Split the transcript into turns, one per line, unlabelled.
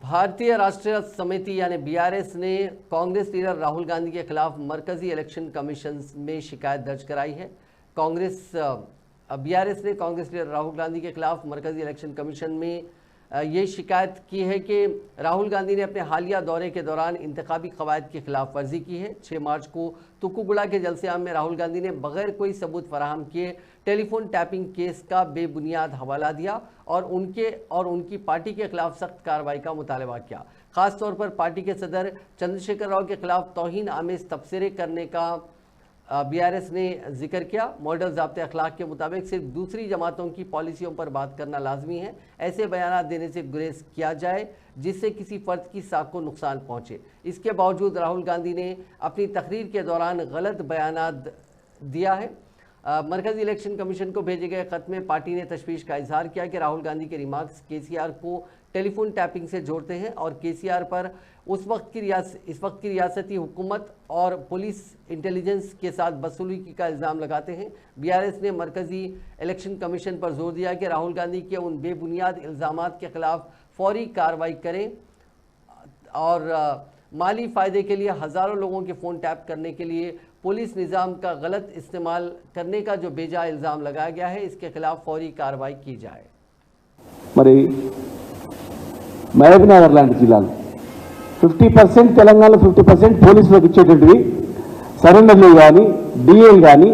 भारतीय राष्ट्रीय समिति यानी बीआरएस ने कांग्रेस लीडर राहुल गांधी के खिलाफ मरकजी इलेक्शन कमीशन में शिकायत दर्ज कराई है। बीआरएस ने कांग्रेस लीडर राहुल गांधी के खिलाफ मरकजी इलेक्शन कमीशन में ये शिकायत की है कि राहुल गांधी ने अपने हालिया दौरे के दौरान इंतखाबी कवायद की खिलाफ वर्जी की है। 6 मार्च को तुक्कुगुड़ा के जलसेआम में राहुल गांधी ने बगैर कोई सबूत फराहम किए टेलीफोन टैपिंग केस का बेबुनियाद हवाला दिया और उनकी पार्टी के खिलाफ सख्त कार्रवाई का मुतालबा किया। खासतौर पर पार्टी के सदर चंद्रशेखर राव के खिलाफ तौहीन आमेज तबसरे करने का बीआरएस ने जिक्र किया। मॉडल ज़ाब्ते अखलाक के मुताबिक सिर्फ दूसरी जमातों की पॉलिसियों पर बात करना लाजमी है। ऐसे बयान देने से गुरेज किया जाए जिससे किसी फर्द की साख को नुकसान पहुंचे। इसके बावजूद राहुल गांधी ने अपनी तकरीर के दौरान गलत बयान दिया है। मरकजी इलेक्शन कमीशन को भेजे गए खत में पार्टी ने तशवीश का इजहार किया कि राहुल गांधी के रिमार्क्स केसीआर को टेलीफोन टैपिंग से जोड़ते हैं और केसीआर पर इस वक्त की रियासती हुकूमत और पुलिस इंटेलिजेंस के साथ बदसलूकी का इल्ज़ाम लगाते हैं। बीआरएस ने मरकजी इलेक्शन कमीशन पर जोर दिया कि राहुल गांधी के उन बेबुनियाद इल्ज़ामात के खिलाफ फौरी कार्रवाई करें और माली फ़ायदे के लिए हज़ारों लोगों के फ़ोन टैप करने के लिए पुलिस निज़ाम का गलत इस्तेमाल करने का जो बेजा इल्ज़ाम लगाया गया है, इसके खिलाफ फौरी कार्रवाई की जाए।
మహబూబ్నగర్ లాంటి జిల్లాలో 50% తెలంగాణలో 50% పోలీసులకు ఇచ్చేటవి సరెండర్లు కానీ డిఏలు కానీ